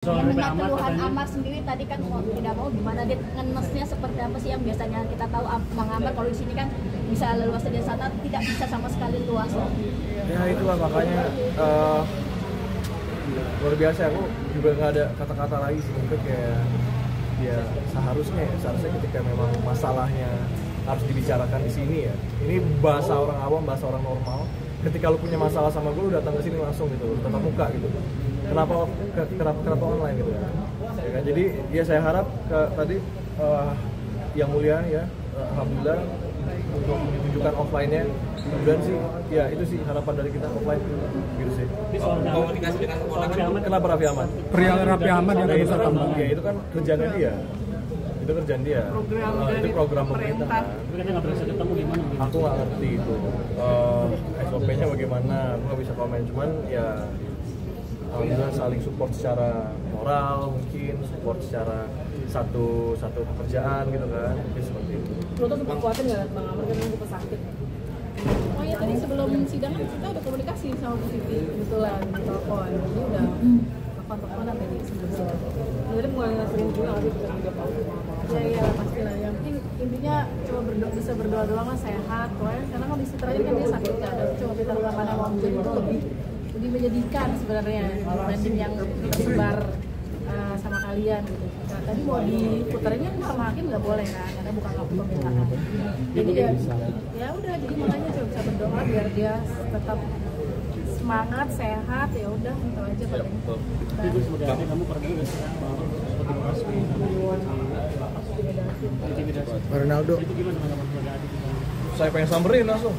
Dengan keluhan Amar sendiri tadi kan mau tidak mau gimana dia ngenesnya seperti apa sih yang biasanya kita tahu Bang Amar kalau di sini kan bisa leluasa di sana tidak bisa sama sekali luas. Ya itulah makanya luar biasa, aku juga nggak ada kata-kata lagi sih, mungkin kayak ya seharusnya ketika memang masalahnya harus dibicarakan di sini ya, ini bahasa orang awam, bahasa orang normal. Ketika lu punya masalah sama gue, lu datang ke sini langsung gitu, tatap muka gitu. Kenapa online gitu ya kan? Jadi ya saya harap tadi yang mulia ya, alhamdulillah untuk menunjukkan offline-nya, kemudian sih ya itu sih harapan dari kita offline gitu sih. Komunikasi dengan Keponakan. Kenapa Raffi Ahmad? Perihal Raffi Ahmad yang itu bisa kan, tambah. ya itu kan kerjaan dia. Itu kerjaan dia. Itu program pemerintah. Tapi kita nggak bisa ketemu gimana? Aku nggak ngerti itu SOP-nya bagaimana, aku nggak bisa komen. Cuman ya alhamdulillah saling support secara moral, mungkin support secara satu pekerjaan gitu kan, mungkin seperti itu. Lo tuh sempat khawatir nggak Bang Amar kan juga sakit? Oh iya, tadi sebelum sidang kan kita udah komunikasi sama Bu Siti kebetulan di telepon, jadi udah telepon-teleponan tadi sebelum. Jadi mulai sering juga nggak sih bisa juga ya pastilah. Yang penting intinya cuma bisa berdoa doang lah sehat. Pokoknya karena kondisi terakhir kan dia sakit kan, cuma kita luka pada mobil itu lebih menyedihkan sebenarnya dibanding yang tersebar sama kalian gitu. Nah, tadi mau diputarinnya sama hakim nggak boleh kan, karena bukan hak pemerintahan. Jadi ya udah, jadi makanya cuma bisa berdoa biar dia tetap semangat, sehat, ya udah itu aja paling. Itu sebagai adik kamu pernah nggak sih intimidasi? Ronaldo. Itu gimana tanggapan sebagai adik? Saya pengen samperin langsung.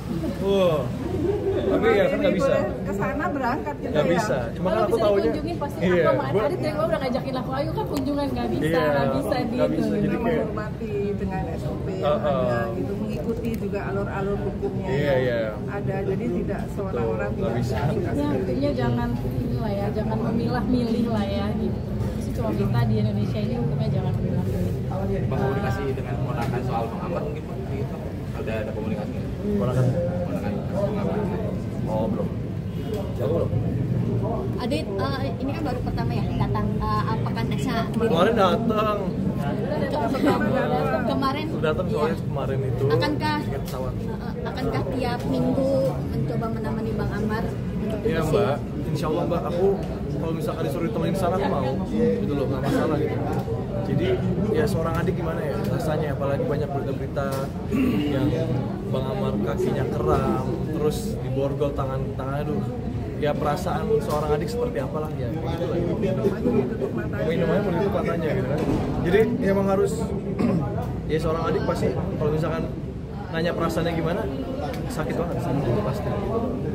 Tapi ya kan nggak bisa. Kesana berangkat gitu Nggak ya. bisa. Cuma kan Kalau aku bisa taunya. dikunjungin pasti Iya, aku sama Adit dari gua udah ngajakin aku, ayo kan kunjungan nggak bisa Iya, nggak bisa nggak gitu. bisa. Jadi Kita kayak menghormati dengan SOP yang ada gitu, mengikuti juga alur-alur hukumnya Iya, iya. ada, jadi tidak seorang-orang Nggak bisa. Intinya jangan inilah ya, jangan memilah-milih lah ya gitu. Terus cuma kita di Indonesia ini hukumnya jangan memilah-milih. Bang, komunikasi dengan Keponakan soal Bang Amar mungkin Bang? Ada komunikasi nggak? Keponakan. Keponakan Bang Amar. Oh belum. Jauh belum. Adit, ini kan baru pertama ya datang, apakah Nesa Kemarin datang. kemarin Udah datang soalnya iya. kemarin itu. Akankah- Pesawat. Akankah tiap minggu mencoba menemani Bang Amar untuk Iya bersih? Mbak, insya Allah Mbak, aku kalau misalkan disuruh ditemenin sana aku mau, gitu loh, nggak masalah gitu. Jadi ya seorang adik gimana ya rasanya, apalagi banyak berita-berita yang Bang Amar kakinya kram, terus diborgol tangannya dulu. Ya perasaan seorang adik seperti apalah ya, gitu lah. Minumannya menutup matanya gitu kan. Jadi ya emang harus, ya seorang adik pasti kalau misalkan nanya perasaannya gimana, sakit banget pasti.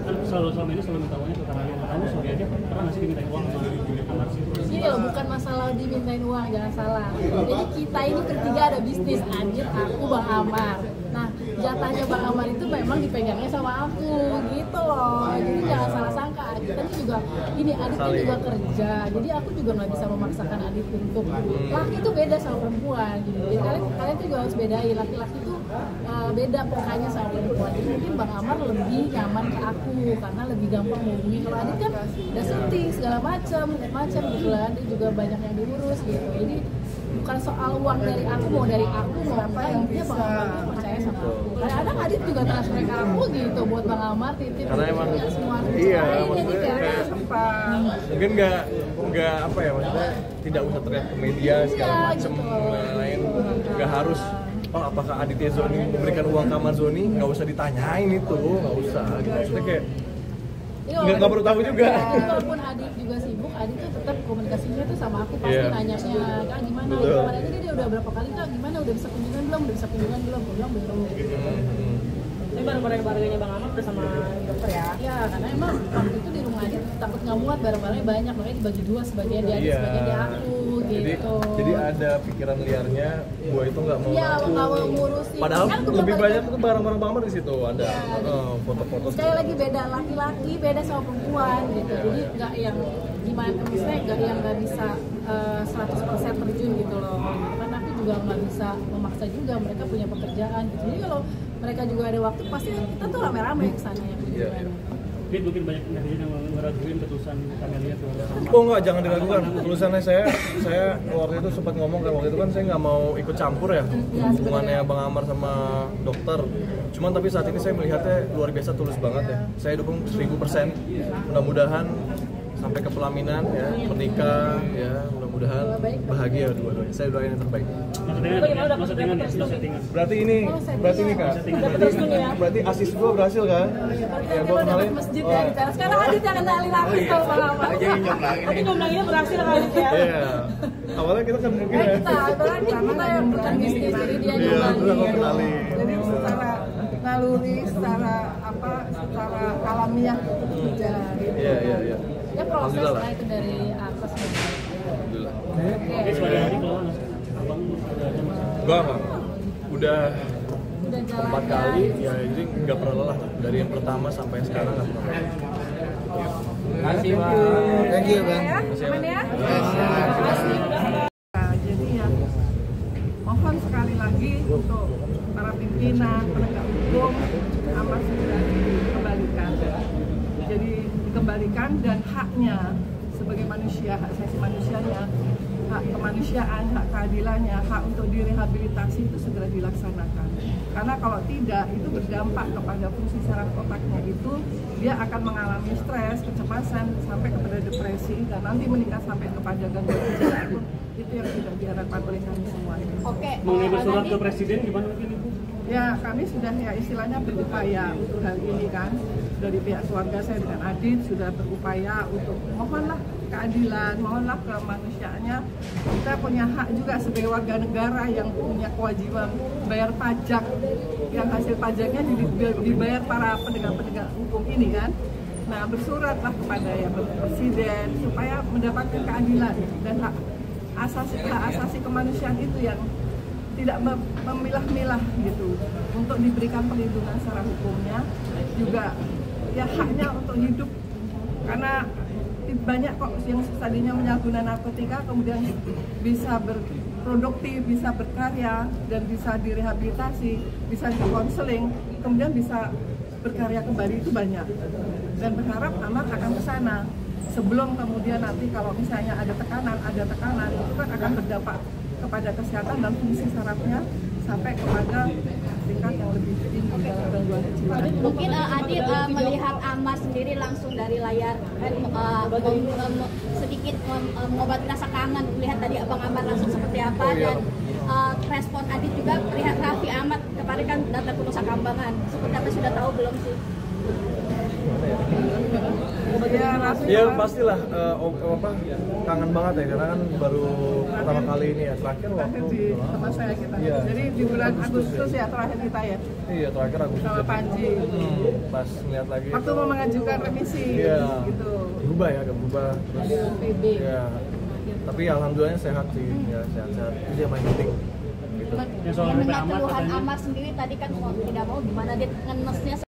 Kan selama ini selalu minta uangnya ke kamu sebagai adik pernah nggak sih dimintain uang sama Amar sih? Ini loh, bukan masalah dimintain uang, jangan salah. Jadi kita ini bertiga ada bisnis, Adit, aku, Bang Amar. Nah, jatahnya Bang Amar itu memang dipegangnya sama aku, gitu loh. Jadi jangan salah sangka, Adit kan juga, ini Adit kan juga kerja. Jadi aku juga nggak bisa memaksakan Adit untuk, laki itu beda sama perempuan. Gitu. Jadi kalian tuh juga harus bedain, laki-laki itu beda pokoknya sama perempuan. Jadi mungkin Bang Amar lebih nyaman ke aku, karena lebih gampang menghubungi. Kalau Adit kan udah syuting segala macam gitu lah, dia juga banyak yang diurus gitu. Jadi bukan soal uang dari aku, mau dari aku mau apa, intinya Bang Amar tuh percaya sama aku. Kadang-kadang Adit juga transfer ke aku gitu buat Bang Amar, titip Karena emang semua. iya, Ini maksudnya kayak kayak mungkin nggak apa ya, maksudnya tidak usah terlihat ke media segala Iya, macem gitu. lain, nggak harus. Oh apakah Aditya Zoni memberikan uang ke Ahmad Zoni, nggak usah ditanyain itu, nggak usah. Maksudnya kayak nggak perlu tahu juga. Ya, walaupun Adit juga sibuk, Adit tuh tetap komunikasinya tuh sama aku pasti Iya. nanyanya, Kak gimana? Betul. Kemarin ini dia udah berapa kali, Kak gimana? Udah bisa kunjungan belum? Aku bilang belum. Ini barang-barangnya Bang Amar udah sama dokter ya? Ya, karena emang waktu itu di rumah Adit takut nggak muat, barang-barangnya banyak, makanya dibagi dua, sebagian di Adit, Iya. sebagian di aku gitu. Jadi ada pikiran liarnya, gua itu nggak mau Iya, ngaku. nggak mau ngurusin. Padahal Kan aku lebih bakal- banyak tuh barang-barang Bang Amar di situ ada. Iya. Foto-foto. Sekali lagi beda laki-laki, beda sama perempuan gitu. Jadi nggak yang gimana, maksudnya nggak bisa 100% terjun gitu loh. Kan aku juga nggak bisa memaksa juga, mereka punya pekerjaan gitu. Jadi kalau mereka juga ada waktu, pasti kita tuh rame-rame ke sana ya kunjungannya. Dit, mungkin banyak netizen yang meragukan keputusan Camelia tuh. Oh enggak, jangan diragukan. Tulisannya saya waktu itu sempat ngomong kan, waktu itu kan saya nggak mau ikut campur ya hubungannya Bang Amar sama dokter. Cuman tapi saat ini saya melihatnya luar biasa tulus banget ya. Saya dukung 1000%. Mudah-mudahan sampai ke pelaminan ya, menikah ya, mudah-mudahan bahagia dua-duanya. Saya doain yang terbaik. Berarti ini Kak. Berarti asis gua berhasil kan? Ya gua kenalin masjid ya bicara. Sekarang Adit yang kenalin aku sama Bang Amar. Tapi ngomongnya berhasil kali ya. Iya. Awalnya kita kan mungkin ya. Kita yang bukan bisnis, jadi dia Iya, terus aku nyumbangin. kenalin. Jadi secara naluri, secara alamiah berjalan. Iya. Ya proses Alhamdulillah. lah itu dari atas. Alhamdulillah. Oke, sebagai adik kalau abang udah ada masalah. Enggak. Udah Udah jalan 4 kali ya, jadi nggak pernah lelah dari yang pertama sampai yang sekarang nggak pernah. Kasih Bang. Thank you Bang. Aman ya? Nah, jadi ya mohon sekali lagi untuk para pimpinan, penegak hukum, Amar segera dikembalikan. Jadi dikembalikan dan haknya sebagai manusia, hak asasi manusianya, hak kemanusiaan, hak keadilannya, hak untuk direhabilitasi itu segera dilaksanakan. Karena kalau tidak, itu berdampak kepada fungsi saraf otaknya itu, dia akan mengalami stres, kecemasan, sampai kepada depresi, dan nanti meningkat sampai kepada gangguan jiwa. Itu yang tidak diharapkan oleh kami semua. Oke, Mengirim surat Nadine, ke presiden gimana mungkin Ibu? Ya, kami sudah ya istilahnya berupaya untuk hal ini kan. Dari pihak keluarga saya dengan Adit sudah berupaya untuk mohonlah keadilan, mohonlah kemanusiaannya. Kita punya hak juga sebagai warga negara yang punya kewajiban bayar pajak, yang hasil pajaknya dibayar para penegak-penegak hukum ini kan. Nah, bersuratlah kepada ya presiden supaya mendapatkan keadilan dan hak asasi kemanusiaan itu yang tidak memilah-milah gitu, untuk diberikan perlindungan secara hukumnya, juga ya haknya untuk hidup, karena banyak kok yang tadinya menyalahguna narkotika kemudian bisa berproduktif, bisa berkarya dan bisa direhabilitasi, bisa dikonseling, kemudian bisa berkarya kembali, itu banyak. Dan berharap Amar akan ke sana sebelum kemudian nanti kalau misalnya ada tekanan itu kan akan berdampak kepada kesehatan dan fungsi sarafnya sampai kepada tingkat yang lebih tinggi dalam gangguan kejiwaan. mungkin Adit melihat Amar sendiri langsung dari layar, sedikit mengobati rasa kangen, melihat tadi Abang Amar langsung seperti apa, dan respon Adit juga melihat Raffi Ahmad kemarin kan datang ke Nusa Kambangan, seperti apa, sudah tahu belum sih? Ya, Raffi Ya Ahmad pastilah kangen banget ya, karena kan baru pertama kali ini ya, terakhir terakhir waktu di tempat saya kita. Iya. Jadi di bulan Agustus ya terakhir kita ya iya terakhir aku sama Panji. pas ngeliat lagi Waktu itu, mau mengajukan remisi Iya. gitu. berubah ya, agak berubah terus PB. ya, tapi alhamdulillahnya sehat sih ya, sehat-sehat itu yang paling penting gitu. Yang soal Mendengar Raffi Ahmad keluhan katanya Amar sendiri tadi kan mau tidak mau gimana dia ngenesnya